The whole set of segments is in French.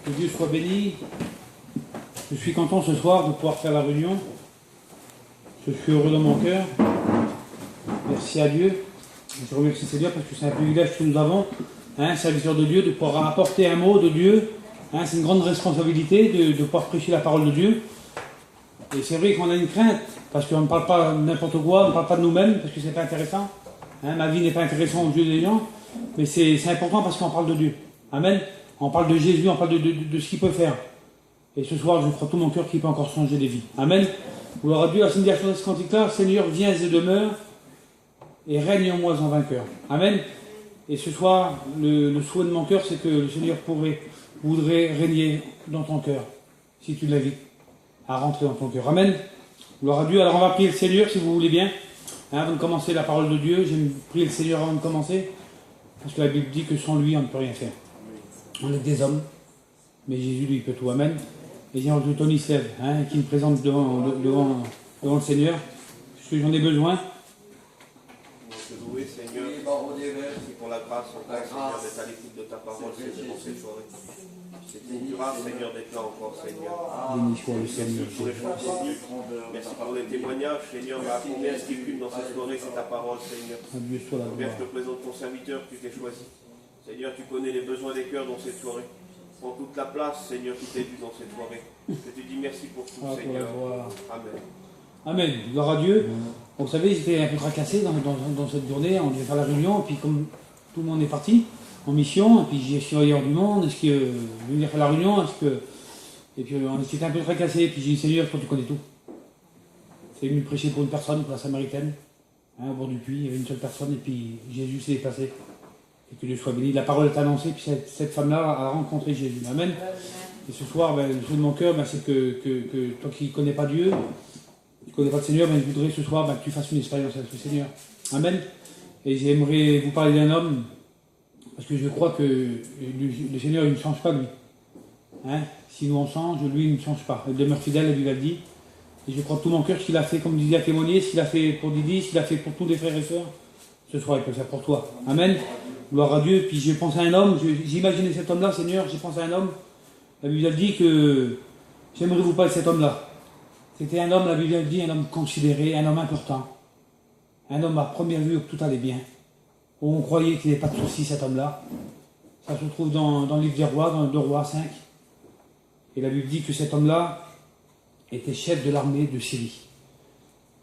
Que Dieu soit béni. Je suis content ce soir de pouvoir faire la réunion. Je suis heureux dans mon cœur. Merci à Dieu. Je remercie Seigneur parce que c'est un privilège que nous avons, serviteur de Dieu, de pouvoir apporter un mot de Dieu. C'est une grande responsabilité de pouvoir prêcher la parole de Dieu. Et c'est vrai qu'on a une crainte, parce qu'on ne parle pas n'importe quoi, on ne parle pas de nous-mêmes, parce que c'est pas intéressant. Ma vie n'est pas intéressante aux yeux des gens, mais c'est important parce qu'on parle de Dieu. Amen. On parle de Jésus, on parle de ce qu'il peut faire. Et ce soir, je crois tout mon cœur qu'il peut encore changer des vies. Amen. Gloire à Dieu, la signification de ce cantique-là, Seigneur, viens et demeure, et règne en moi en vainqueur. Amen. Et ce soir, le souhait de mon cœur, c'est que le Seigneur voudrait régner dans ton cœur, si tu l'invites à rentrer dans ton cœur. Amen. Gloire à Dieu. Alors on va prier le Seigneur, si vous voulez bien. Avant de commencer la parole de Dieu, j'aime prier le Seigneur avant de commencer, parce que la Bible dit que sans lui, on ne peut rien faire. On est des hommes, mais Jésus, lui, peut tout. Amen. Et j'ai entendu Tony se lève, qui me présente devant le Seigneur, parce que j'en ai besoin. Oui, Seigneur, merci pour la grâce en toi, Seigneur, d'être à l'écoute de ta parole, Seigneur, dans cette soirée. C'est une grâce, Seigneur, d'être là encore, Seigneur. Béni soit le Seigneur. Merci pour les témoignages, Seigneur. Combien ce qui culme dans cette soirée, c'est ta parole, Seigneur. Dieu soit la Combien gloire. je te présente ton serviteur que tu t'es choisi. Seigneur, tu connais les besoins des cœurs dans cette soirée. Prends toute la place, Seigneur, qui t'est due dans cette soirée. Je te dis merci pour tout, Seigneur. Amen. Amen. Gloire à Dieu. Vous savez, j'étais un peu tracassé dans cette journée. On devait faire la réunion, et puis comme tout le monde est parti en mission, et puis j'ai suis hors du monde, est-ce que venir faire la réunion, et puis on était un peu tracassé, et puis j'ai dit Seigneur, toi tu connais tout. C'est venu prêcher pour une personne, pour la Samaritaine, au bord du puits, il y avait une seule personne, et puis Jésus s'est déplacé. Et que Dieu soit béni. La parole est annoncée, puis cette femme-là a rencontré Jésus. Amen. Et ce soir, le souhait de mon cœur, c'est que toi qui ne connais pas Dieu, tu ne connais pas le Seigneur, je voudrais ce soir que tu fasses une expérience avec le Seigneur. Amen. Et j'aimerais vous parler d'un homme, parce que je crois que le Seigneur il ne change pas lui. Si nous on change, lui il ne change pas. Il demeure fidèle, il lui a dit. Et je crois de tout mon cœur ce qu'il a fait, comme Didier a témoigné, ce qu'il a fait pour Didi, ce qu'il a fait pour tous les frères et sœurs, ce soir il peut le faire pour toi. Amen. Gloire à Dieu. Puis j'ai pensé à un homme, j'imaginais cet homme-là, Seigneur, j'ai pensé à un homme. La Bible a dit que j'aimerais vous parler de cet homme-là. C'était un homme, la Bible a dit, un homme considéré, un homme important. Un homme à première vue où tout allait bien. Où on croyait qu'il n'y avait pas de soucis, cet homme-là. Ça se trouve dans le livre des rois, dans le 2 Rois 5. Et la Bible dit que cet homme-là était chef de l'armée de Syrie.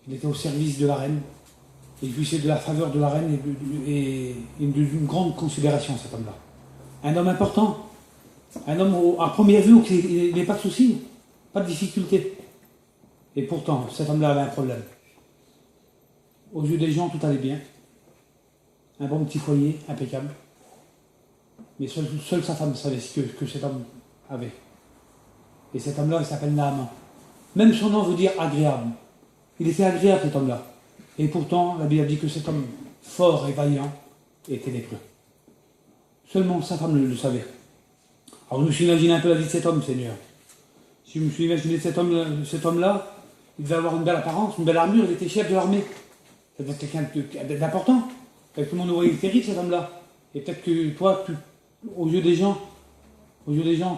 Il était au service de la reine. Et il jouissait de la faveur de la reine et d'une grande considération, cet homme-là. Un homme important. Un homme à première vue où il n'y avait pas de soucis, pas de difficultés. Et pourtant, cet homme-là avait un problème. Aux yeux des gens, tout allait bien. Un bon petit foyer, impeccable. Mais seule sa femme savait ce que cet homme avait. Et cet homme-là, il s'appelle Naaman. Même son nom veut dire agréable. Il était agréable, cet homme-là. Et pourtant, la Bible dit que cet homme fort et vaillant était lépreux. Seulement sa femme le savait. Alors je me suis imaginé un peu la vie de cet homme, Seigneur. Si je me suis imaginé cet homme-là, il devait avoir une belle apparence, une belle armure, il était chef de l'armée. C'était quelqu'un d'important. Peut-être que tout le monde le voyait terrible, cet homme-là. Et peut-être que toi, aux yeux des gens,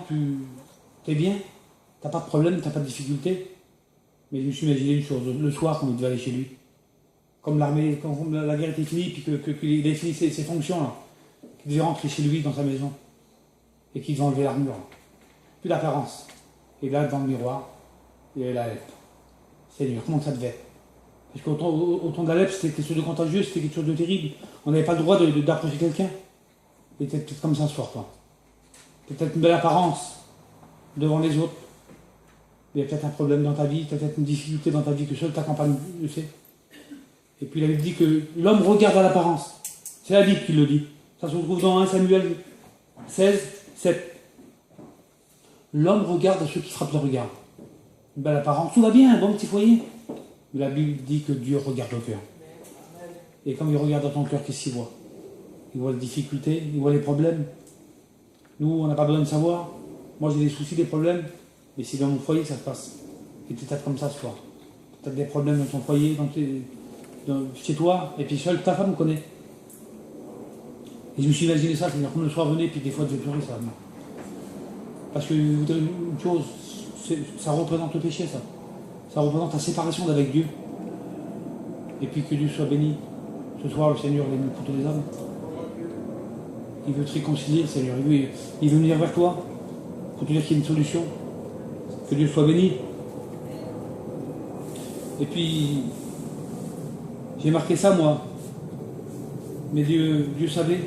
tu es bien, tu n'as pas de problème, tu n'as pas de difficulté. Mais je me suis imaginé une chose, le soir, quand il devait aller chez lui. Comme l'armée, quand la guerre était finie, puis qu'il ait fini ses fonctions, là, qu'il devait rentrer chez lui, dans sa maison, et qu'il devait enlever l'armure. Puis l'apparence. Et là, devant le miroir, il y avait la lèpre. Seigneur, comment ça devait être? Parce qu'au temps de la lèpre, c'était quelque chose de contagieux, c'était quelque chose de terrible. On n'avait pas le droit d'approcher quelqu'un. Il était peut-être comme ça ce soir, toi. Peut-être une belle apparence devant les autres. Il y a peut-être un problème dans ta vie, peut-être une difficulté dans ta vie que seule ta campagne le sait. Et puis la Bible dit que l'homme regarde à l'apparence. C'est la Bible qui le dit. Ça se trouve dans 1 Samuel 16, 7. L'homme regarde à ceux qui frappent le regard. Une belle apparence, tout va bien, un bon petit foyer. Mais la Bible dit que Dieu regarde au cœur. Et comme il regarde dans ton cœur, qu'est-ce qu'il voit? Il voit les difficultés, il voit les problèmes. Nous, on n'a pas besoin de savoir. Moi, j'ai des soucis, des problèmes. Mais c'est dans mon foyer que ça se passe. Et peut-être comme ça ce soir. Peut-être des problèmes dans ton foyer, chez toi, et puis seule ta femme connaît. Et je me suis imaginé ça, c'est-à-dire comme le soir venait, puis des fois je vais pleurer ça. Parce que je vous dire une chose, ça représente le péché, ça. Ça représente la séparation d'avec Dieu. Et puis que Dieu soit béni. Ce soir, le Seigneur l'aime pour tous les hommes. Il veut te réconcilier, le Seigneur. Il veut venir vers toi pour te dire qu'il y a une solution. Que Dieu soit béni. Et puis, j'ai marqué ça, moi. Mais Dieu savait.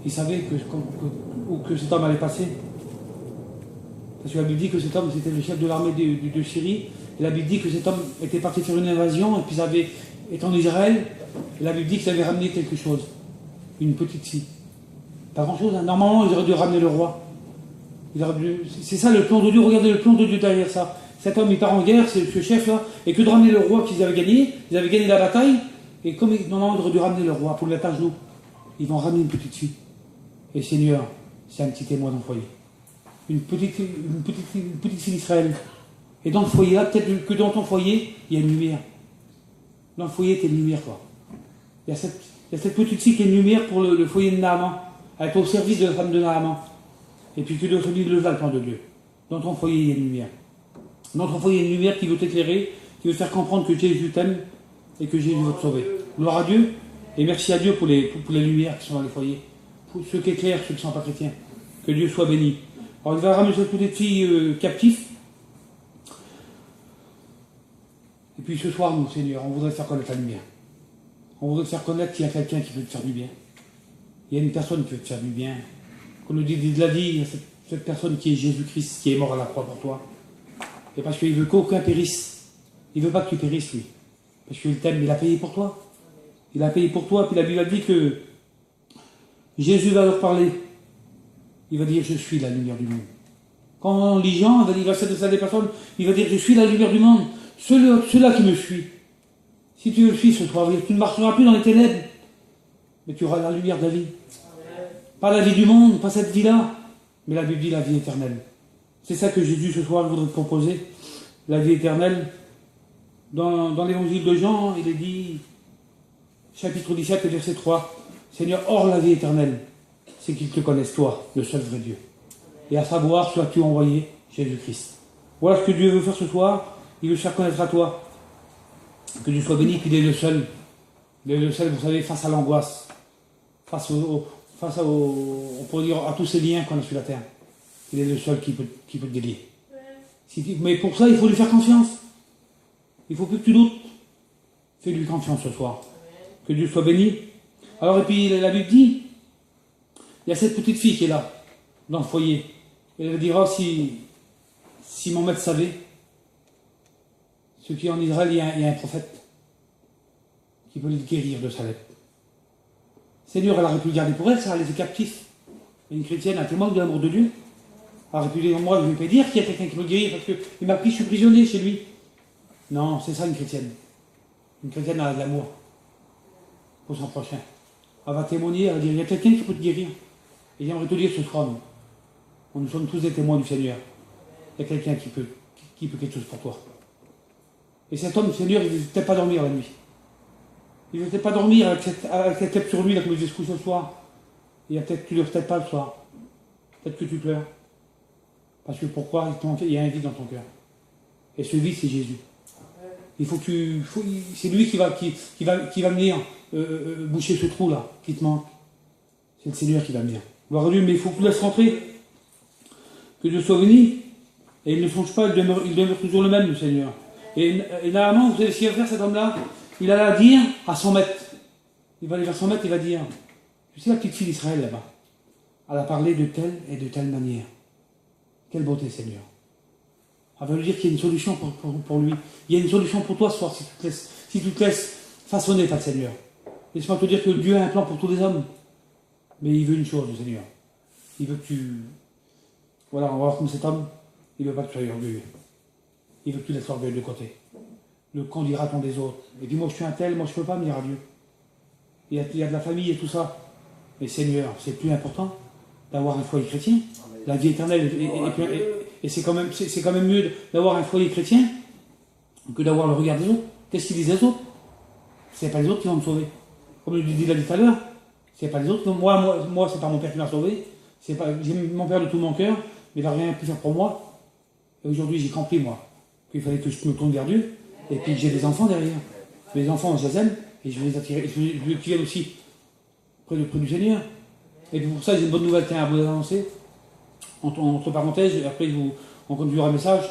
Il savait que cet homme allait passer. Parce que la Bible dit que cet homme, c'était le chef de l'armée de Syrie. Et la Bible dit que cet homme était parti faire une invasion, et puis il était en Israël. Et la Bible dit qu'il avait ramené quelque chose. Une petite fille. Pas grand-chose, hein. Normalement, ils auraient dû ramener le roi. C'est ça le plan de Dieu. Regardez le plan de Dieu derrière ça. Cet homme, il part en guerre, c'est ce chef-là, et que de ramener le roi qu'ils avaient gagné. Ils avaient gagné la bataille, et comme normalement, ils auraient dû ramener le roi pour le mettre à genoux. Ils vont ramener une petite fille. Et Seigneur, c'est un petit témoin dans le foyer. Une petite fille d'Israël. Et dans le foyer, là, peut-être que dans ton foyer, il y a une lumière. Dans le foyer, tu es une lumière, toi. Il y a cette petite fille qui est une lumière pour le foyer de Naaman. Elle est au service de la femme de Naaman. Et puis que Dieu se dise le plan de Dieu. Dans ton foyer, il y a une lumière. Dans ton foyer, il y a une lumière qui veut t'éclairer, qui veut te faire comprendre que Jésus t'aime et que Jésus veut te sauver. Gloire à Dieu. Et merci à Dieu pour les lumières qui sont dans les foyers. Pour ceux qui éclairent, ceux qui ne sont pas chrétiens. Que Dieu soit béni. Alors il va ramener cette petite fille captive. Et puis ce soir, nous, Seigneur, on voudrait faire connaître la lumière. On voudrait faire connaître qu'il y a quelqu'un qui peut te faire du bien. Il y a une personne qui veut te faire du bien. Comme nous dit la vie, il y a cette personne qui est Jésus-Christ, qui est mort à la croix pour toi. Et parce qu'il veut qu'aucun périsse. Il ne veut pas que tu périsses, lui. Parce qu'il t'aime, il a payé pour toi. Il a payé pour toi, puis la Bible a dit que Jésus va leur parler. Il va dire, je suis la lumière du monde. Quand on lit Jean, il va s'adresser à des personnes, il va dire, je suis la lumière du monde. Ceux-là qui me suivent. Si tu le suis ce soir, tu ne marcheras plus dans les ténèbres, mais tu auras la lumière de la vie. Pas la vie du monde, pas cette vie-là, mais la Bible dit la vie éternelle. C'est ça que Jésus ce soir voudrait te proposer, la vie éternelle. Dans l'évangile de Jean, il est dit, chapitre 17, verset 3, Seigneur, hors la vie éternelle, c'est qu'ils te connaissent toi, le seul vrai Dieu. Et à savoir, sois-tu envoyé, Jésus-Christ. Voilà ce que Dieu veut faire ce soir, il veut se faire connaître à toi. Que Dieu soit béni, qu'il est le seul. Il est le seul, vous savez, face à l'angoisse, face on pourrait dire, à tous ces liens qu'on a sur la terre. Il est le seul qui peut te délier. Mais pour ça, il faut lui faire confiance. Il ne faut plus que tu doutes. Fais-lui confiance ce soir. Que Dieu soit béni. Alors, et puis, la Bible dit, il y a cette petite fille qui est là, dans le foyer. Et elle dira, si mon maître savait, ce qui est en Israël, il y a un prophète qui peut le guérir de sa lèpre. Seigneur, elle aurait pu le garder pour elle, ça, elle était captive. Et une chrétienne, un témoin de l'amour de Dieu. Elle aurait pu dire, moi, je ne vais pas dire qu'il y a quelqu'un qui peut le guérir parce qu'il m'a pris, je suis prisonnier chez lui. Non, c'est ça une chrétienne. Une chrétienne a de l'amour pour son prochain. Elle va témoigner, elle va dire, il y a quelqu'un qui peut te guérir. Et j'aimerais te dire ce soir, nous sommes tous des témoins du Seigneur. Il y a quelqu'un qui peut quelque chose pour toi. Et cet homme, Seigneur, il ne veut peut-être pas dormir la nuit. Il ne veut peut-être pas dormir avec cette tête sur lui, là, comme je discute ce soir. Tu ne dors peut-être pas le soir. Peut-être que tu pleures. Parce que pourquoi? Il y a un vide dans ton cœur. Et ce vide, c'est Jésus. C'est lui qui va venir boucher ce trou-là, qui te manque. C'est le Seigneur qui va venir. Gloire à Dieu, mais il faut que tu laisses rentrer. Que Dieu soit béni. Et il ne change pas, il demeure toujours le même, le Seigneur. Et normalement, vous savez ce qu'il va faire, cet homme-là? Il allait dire à son maître. Il va aller vers son maître, il va dire, tu sais la petite fille d'Israël là-bas, elle a parlé de telle et de telle manière. Quelle beauté, Seigneur. Elle va lui dire qu'il y a une solution pour lui. Il y a une solution pour toi ce soir, si tu te laisses façonner par le Seigneur. Laisse-moi te dire que Dieu a un plan pour tous les hommes. Mais il veut une chose, le Seigneur. Il veut que tu... Voilà, on va voir comme cet homme, il ne veut pas que tu sois orgueilleux. Il veut que tu laisses l'orgueil de côté. Le qu'en dira-t-on des autres? Et puis moi je suis un tel, moi je ne peux pas me dire à Dieu. Il y a de la famille et tout ça. Mais Seigneur, c'est plus important d'avoir un foyer chrétien. La vie éternelle, et c'est quand même mieux d'avoir un foyer chrétien que d'avoir le regard des autres. Qu'est-ce qu'ils disent les autres? Ce n'est pas les autres qui vont me sauver. Comme je l'ai dit tout à l'heure, ce n'est pas les autres. Moi c'est pas mon père qui m'a sauvé. J'ai mon père de tout mon cœur. mais il n'a rien pu faire pour moi. Et aujourd'hui, j'ai compris, moi, qu'il fallait que je me tourne vers Dieu, et puis que j'ai des enfants derrière. Mes enfants, je les aime, et je veux les attirer, je veux qu'ils viennent aussi près du Seigneur. Et pour ça, j'ai une bonne nouvelle à vous annoncer. Entre parenthèses, après, on continuera le message.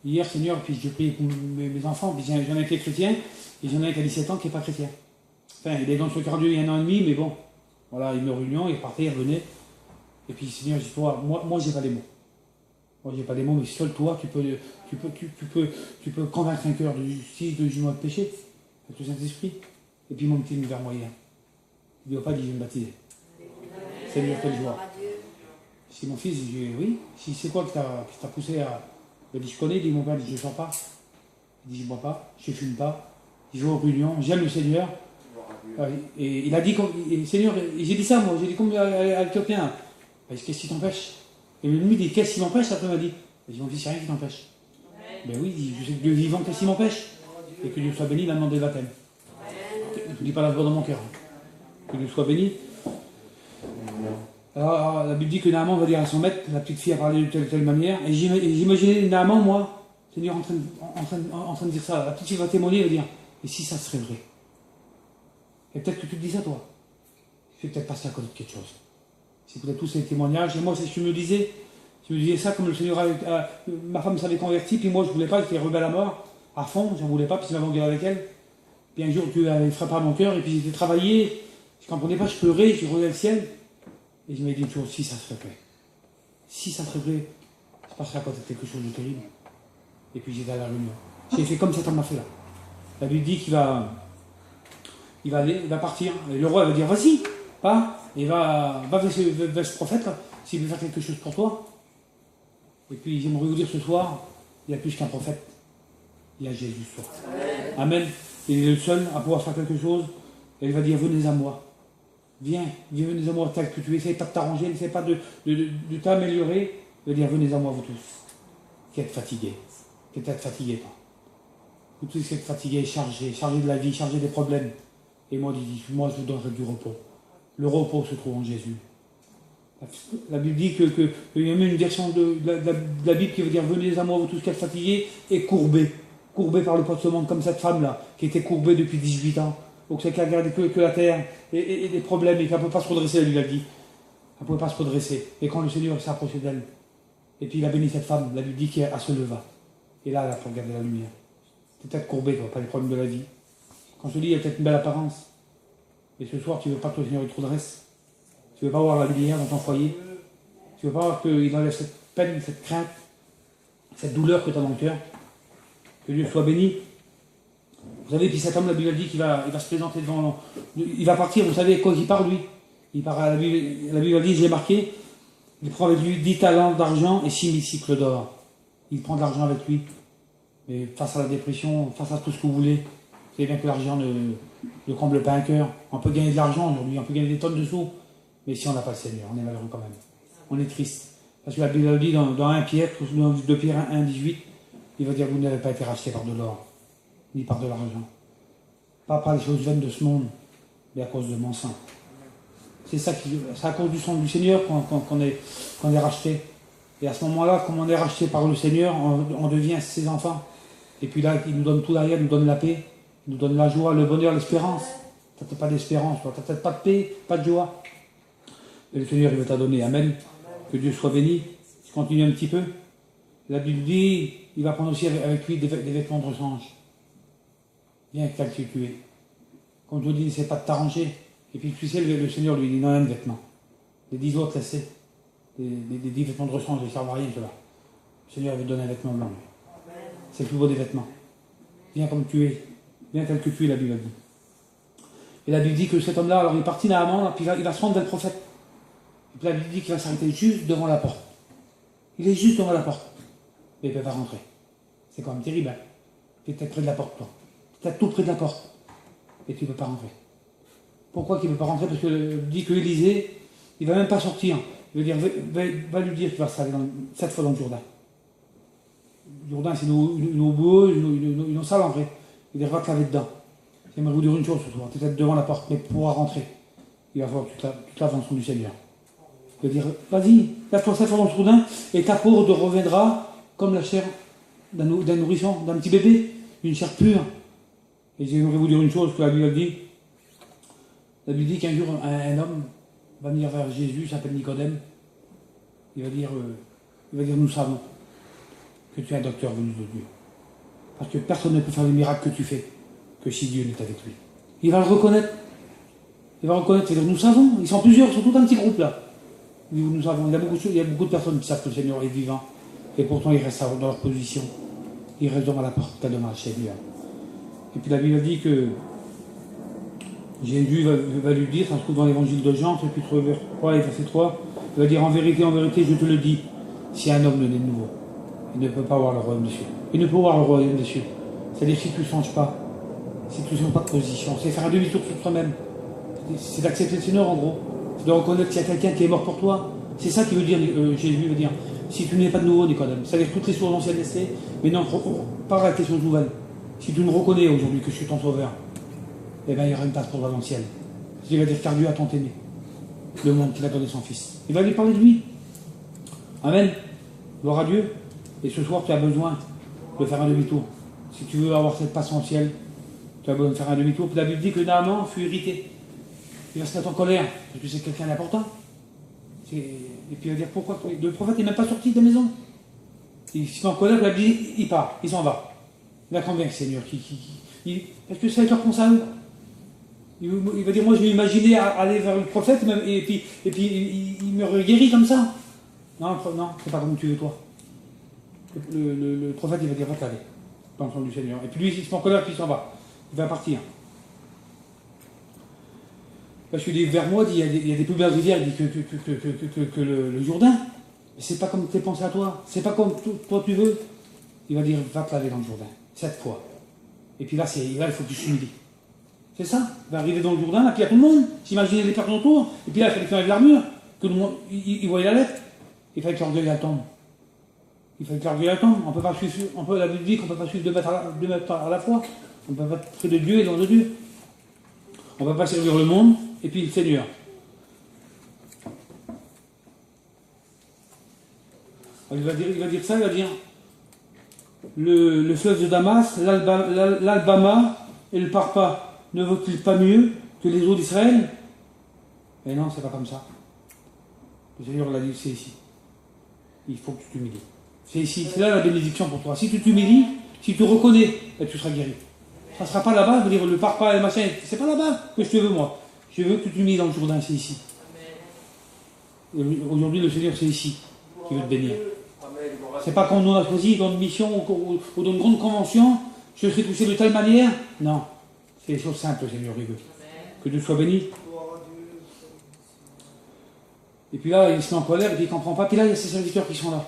Hier, Seigneur, puis j'ai prié pour mes enfants, puis j'en ai un qui est chrétien, et j'en ai un qui a 17 ans qui n'est pas chrétien. Enfin, il est dans le cardio il y a un an et demi, mais bon, voilà, il me réunion, il partait, il revenait. Et puis, Seigneur, je dis, toi, moi, j'ai pas les mots. Moi, j'ai pas les mots, mais seul toi, tu peux convaincre un cœur si de jugement de péché, avec le Saint-Esprit. Et puis, mon petit vers moyen. Il ne doit pas dire, je vais me baptiser. Seigneur, quelle joie. Si mon fils, je dis, oui, si c'est quoi qui t'a poussé à. Il dit, je connais, il dit, mon père, il dit, je ne sors pas. Il dit, je ne bois pas, je ne fume pas, je vais aux réunions, j'aime le Seigneur. Et il a dit, Seigneur, j'ai dit ça moi, j'ai dit comme à l'Éthiopien, qu'est-ce qui t'empêche? Et lui dit, qu'est-ce qui m'empêche? Après il m'a dit, j'ai dit, mon fils, il n'y a rien qui t'empêche. Ben oui, il dit, je sais que Dieu vivant, qu'est-ce qui m'empêche? Et que Dieu soit béni, il a demandé le baptême. Je ne dis pas la voix dans mon cœur. Que Dieu soit béni. Alors, la Bible dit que Naaman va dire à son maître, la petite fille a parlé de telle manière, et j'imaginais Naaman, moi, Seigneur, en train de dire ça. La petite fille va témoigner, elle va dire, et si ça serait vrai? Et peut-être que tu te dis ça, toi. Je vais peut-être passer à côté de quelque chose. C'est peut-être tous ces témoignages. Et moi, je me disais ça comme le Seigneur ma femme s'avait convertie, puis moi, je ne voulais pas, j'étais rebelle à mort, à fond, je n'en voulais pas, puis je m'avais engueulé avec elle. Puis un jour, Dieu avait frappé à mon cœur, et puis j'étais travaillé, je ne comprenais pas, je pleurais, je regardais le ciel, et je m'avais dit toujours, si ça serait vrai. Si ça serait vrai, je passerais à côté de quelque chose de terrible. Et puis j'étais à la réunion. J'ai fait comme cet homme m'a fait là. La Bible dit qu'il va partir. Et le roi va dire, vas-y, va, et va vers ce prophète, là, s'il veut faire quelque chose pour toi. Et puis j'aimerais vous dire ce soir, il y a plus qu'un prophète. Il y a Jésus ce soir. Amen. Il est le seul à pouvoir faire quelque chose. Et il va dire, venez à moi. Viens, venez à moi tel que tu essaies pas de t'arranger, n'essaie pas de t'améliorer. Il va dire, venez à moi vous tous, qui êtes fatigués. Peut-être fatigués, pas. Vous tous qui êtes fatigués, chargés de la vie, chargés des problèmes. Et moi, je vous donnerai du repos. Le repos se trouve en Jésus. La Bible dit qu'il y a même une version de la Bible qui veut dire, venez à moi vous tous qui êtes fatigués et courbés. Courbés par le poids de ce monde, comme cette femme-là, qui était courbée depuis 18 ans. Donc c'est qu'elle regardait que la terre et des problèmes et qu'elle ne peut pas se redresser, elle lui a dit. Elle ne pouvait pas se redresser. Et quand le Seigneur s'est approché d'elle, et puis il a béni cette femme, la Bible dit qu'elle se leva. Et là, elle a pu regarder la lumière. Tu es peut-être courbé, toi, pas les problèmes de la vie. Quand je te dis, il y a peut-être une belle apparence. Et ce soir, tu ne veux pas que le Seigneur te redresse. Tu ne veux pas voir la lumière dans ton foyer. Tu ne veux pas voir qu'il enlève cette peine, cette crainte, cette douleur que tu as dans le cœur. Que Dieu soit béni. Vous savez, puis cet homme, la Bible dit qu'il va se présenter devant. Il va partir, vous savez quoi qu'il part, lui. Il part à la Bible dit, j'ai marqué, il prend avec lui 10 talents d'argent et 6000 cycles d'or. Il prend de l'argent avec lui. Mais face à la dépression, face à tout ce que vous voulez, vous savez bien que l'argent ne comble pas un cœur. On peut gagner de l'argent aujourd'hui, on peut gagner des tonnes de sous. Mais si on n'a pas le Seigneur, on est malheureux quand même. On est triste. Parce que la Bible dit dans 1 Pierre, dans 2 Pierre 1, 18, il va dire, vous n'avez pas été racheté par de l'or, ni par de l'argent. Pas par les choses vaines de ce monde, mais à cause de mon sang. C'est à cause du sang du Seigneur qu'on est racheté. Et à ce moment-là, comme on est racheté par le Seigneur, on devient ses enfants. Et puis là, il nous donne tout derrière, il nous donne la paix, il nous donne la joie, le bonheur, l'espérance. Tu n'as peut-être pas d'espérance, tu n'as peut-être pas de paix, pas de joie. Et le Seigneur, il veut t'a donner. Amen. Que Dieu soit béni. Je continue un petit peu. La Bible dit, il va prendre aussi avec lui des vêtements de rechange. Bien tel que tu es. Comme je vous dis, c'est pas de t'arranger. Et puis tu sais, le Seigneur lui dit, non, un vêtement. Les 10 autres, laissez. Des 10 vêtements de rechange, ils ne servent à rien, cela. Le Seigneur veut te donner un vêtement blanc. C'est le plus beau des vêtements. Viens comme tu es. Viens tel que tu es, la Bible dit. Et la Bible dit que cet homme-là, alors il est parti Naaman, puis il va se rendre vers le prophète. Et puis la Bible dit qu'il va s'arrêter juste devant la porte. Il est juste devant la porte. Mais il ne peut pas rentrer. C'est quand même terrible, hein. Tu es peut-être près de la porte, toi. Tu es tout près de la porte. Et tu ne peux pas rentrer. Pourquoi qu'il ne peut pas rentrer? Parce que dit que Élisée, il ne va même pas sortir. Il veut dire, va lui dire qu'il va s'aller 7 fois dans le Jourdain. Le Jourdain, c'est une eau boueuse, une eau sale en vrai. Il va te laver dedans. J'aimerais vous dire une chose ce soir. Tu es peut-être devant la porte, mais pour pouvoir rentrer, il va falloir que tu te laves dans le sang du Seigneur. Il va dire, vas-y, lâche-toi ça dans le soudain, et ta peau reviendra comme la chair d'un nourrisson, d'un petit bébé, une chair pure. Et j'aimerais vous dire une chose que la Bible dit. La Bible dit qu'un jour, un homme va venir vers Jésus, il s'appelle Nicodème. Il va dire, nous savons que tu es un docteur venu de Dieu. Parce que personne ne peut faire les miracles que tu fais, que si Dieu n'est avec lui. Il va le reconnaître. Il va reconnaître, il va dire, nous savons. Ils sont plusieurs, ils sont tout un petit groupe là. Nous savons. Il y a beaucoup de personnes qui savent que le Seigneur est vivant. Et pourtant, ils restent dans leur position. Ils restent devant la porte, devant le Seigneur. Et puis la Bible dit que Jésus va lui dire, ça se trouve dans l'évangile de Jean, chapitre 3 et verset 3, il va dire, en vérité, je te le dis, si un homme ne naît de nouveau, il ne peut pas voir le royaume des cieux. Il ne peut voir le royaume des cieux. C'est-à-dire si tu ne changes pas, si tu ne changes pas de position, c'est faire un demi-tour sur toi-même. C'est d'accepter le Seigneur en gros. C'est de reconnaître qu'il y a quelqu'un qui est mort pour toi. C'est ça qu'il veut dire, Jésus veut dire. Si tu n'es pas de nouveau, Nicodème, c'est-à-dire toutes les sources anciennes laissées, mais non, pas la question nouvelle. Si tu me reconnais aujourd'hui que je suis ton sauveur, eh bien il y aura une place pour toi dans le ciel. Il va dire car Dieu a tant aimé le monde qu'il a donné son Fils. Il va lui parler de lui. Amen. Gloire à Dieu. Et ce soir, tu as besoin de faire un demi-tour. Si tu veux avoir cette passe en ciel, tu as besoin de faire un demi-tour. Puis la Bible dit que Naaman fut irrité. Il va se mettre en colère, parce que c'est quelqu'un d'important. Et puis il va dire pourquoi le prophète n'est même pas sorti de la maison. Il se met en colère, la Bible dit il part, il s'en va. Il va convaincre le Seigneur. Parce que ça va être leur conseil. Il va dire moi je vais imaginer aller vers le prophète et puis il me guérit comme ça. Non, c'est pas comme tu veux toi. Le prophète il va dire va te laver dans le sang du Seigneur. Et puis lui il se met en colère puis il s'en va. Il va partir. Parce que vers moi, il y a des plus belles rivières que le Jourdain. Mais c'est pas comme tu es pensé à toi. C'est pas comme toi tu veux. Il va dire, va te laver dans le Jourdain. 7 fois. Et puis là, il faut que tu s'humilies. C'est ça. Il va arriver dans le Jourdain, là, puis il y a tout le monde. S'imaginer les personnes autour. Et puis là, il fallait faire de l'armure. Tout le monde, il voyait la lettre. Il fallait que l'orgueil attende. On peut pas suivre, la Bible dit qu'on ne peut pas suivre 2 mètres à la fois. On ne peut pas être près de Dieu et dans de Dieu. On ne peut pas servir le monde et puis le Seigneur. Il va dire ça, il va dire le fleuve de Damas, l'Albama et le Parpa ne vaut-il pas mieux que les eaux d'Israël? Mais non, c'est pas comme ça. Le Seigneur l'a dit, c'est ici. Il faut que tu t'humilies. C'est ici, c'est là la bénédiction pour toi. Si tu t'humilies, si tu reconnais, tu seras guéri. Ça ne sera pas là-bas, je veux dire, le Parpa et le machin, c'est pas là-bas que je te veux, moi. Je veux que tu t'humilies dans le Jourdain, c'est ici. Et aujourd'hui, le Seigneur, c'est ici qui veut te bénir. C'est pas qu'on nous a choisi dans une mission ou dans une grande convention, je serai touché de telle manière. Non, c'est des choses simples, le Seigneur, il veut. Que Dieu soit béni. Et puis là, il se met en colère, et puis il ne comprend pas. Puis là, il y a ces serviteurs qui sont là.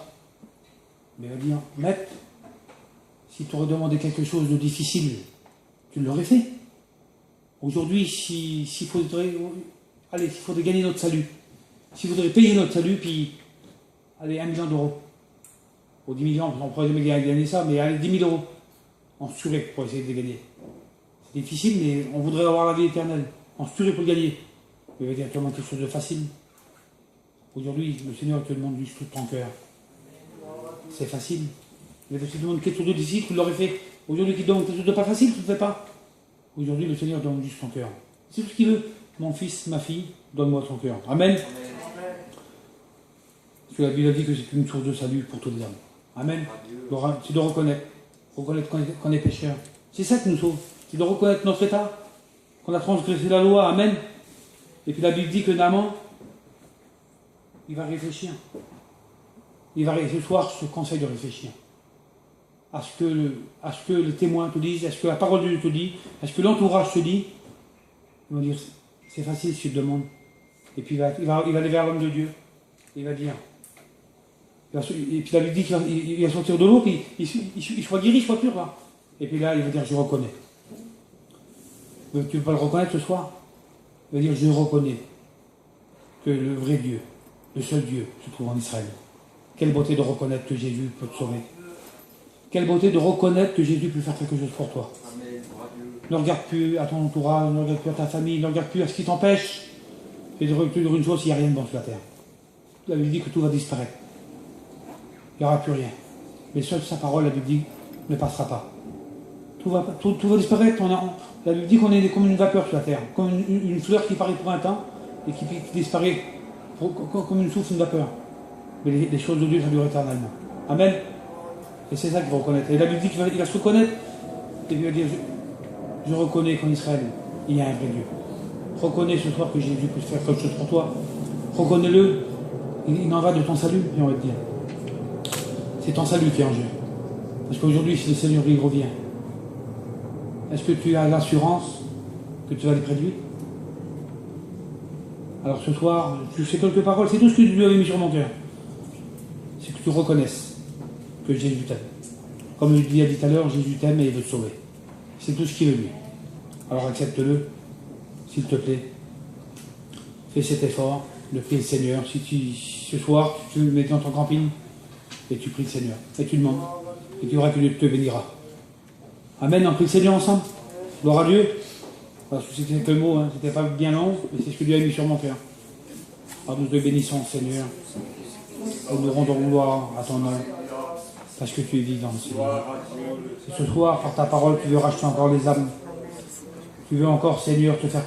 Mais il va dire, maître, si tu aurais demandé quelque chose de difficile, tu l'aurais fait. Aujourd'hui, s'il faudrait gagner notre salut, s'il faudrait payer notre salut, puis, allez, 1 million d'euros. Ou 10 millions, on pourrait jamais gagner ça, mais allez, 10 000 euros. On se tuerait pour essayer de les gagner. C'est difficile, mais on voudrait avoir la vie éternelle. On se tuerait pour le gagner. Il va dire, tu demandes quelque chose de facile. Aujourd'hui, le Seigneur te demande juste tout ton cœur. C'est facile. Il te demande quelque chose de difficile, tu l'aurais fait. Aujourd'hui, il te demande quelque chose de pas facile, tu ne le fais pas. Aujourd'hui, le Seigneur demande juste ton cœur. C'est tout ce qu'il veut. Mon fils, ma fille, donne-moi ton cœur. Amen. Parce que la Bible a dit que c'est une source de salut pour tous les hommes. Amen. C'est de reconnaître qu'on est pécheur. C'est ça qui nous sauve. C'est de reconnaître notre état, qu'on a transgressé la loi. Amen. Et puis la Bible dit que Naaman, il va réfléchir. Ce soir, je te conseille de réfléchir. À ce que les témoins te disent, à ce que la parole de Dieu te dit, à ce que l'entourage te dit. Ils vont dire, c'est facile si tu te demandes. Et puis il va aller vers l'homme de Dieu. Il va dire. Et puis la Bible dit qu'il va sortir de l'eau, puis il soit guéri, il soit pur là. Et puis là, il va dire, je reconnais. Tu ne veux pas le reconnaître ce soir? Il va dire, je reconnais que le vrai Dieu, le seul Dieu, se trouve en Israël. Quelle beauté de reconnaître que Jésus peut te sauver. Quelle beauté de reconnaître que Jésus peut faire quelque chose pour toi. Ne regarde plus à ton entourage, ne regarde plus à ta famille, ne regarde plus à ce qui t'empêche. Et de retenir une chose, il n'y a rien de bon sur la terre. la Bible dit que tout va disparaître. Il n'y aura plus rien. Mais seule sa parole, la Bible dit, ne passera pas. Tout va disparaître. La Bible dit qu'on est comme une vapeur sur la terre, comme une fleur qui paraît pour un temps et qui disparaît comme une souffle, une vapeur. Mais les choses de Dieu, ça dure éternellement. Amen. Et c'est ça qu'il faut reconnaître. Et la Bible dit qu'il va se reconnaître et il va dire, je reconnais qu'en Israël, il y a un vrai Dieu. Reconnais ce soir que Jésus peut faire quelque chose pour toi. Reconnais-le. Il en va de ton salut, on va te dire. C'est ton salut qui est en jeu. Parce qu'aujourd'hui, si le Seigneur il revient, est-ce que tu as l'assurance que tu vas aller près de lui? Alors ce soir, tu sais quelques paroles, c'est tout ce que Dieu avait mis sur mon cœur. C'est que tu reconnaisses que Jésus t'aime. Comme il a dit tout à l'heure, Jésus t'aime et il veut te sauver. C'est tout ce qu'il veut lui. Alors accepte-le, s'il te plaît. Fais cet effort de prier le Seigneur. Ce soir, tu te mets dans ton camping et tu pries le Seigneur. Et tu demandes. Et tu verras que Dieu te bénira. Amen, on prie le Seigneur ensemble. Gloire à Dieu. Parce que c'était quelques mots, hein. C'était pas bien long, mais c'est ce que Dieu a mis sur mon cœur. Alors nous te bénissons, Seigneur. Et nous rendons gloire à ton nom. Parce que tu es vivant, Seigneur. Et ce soir, par ta parole, tu veux racheter encore les âmes. Tu veux encore, Seigneur, te faire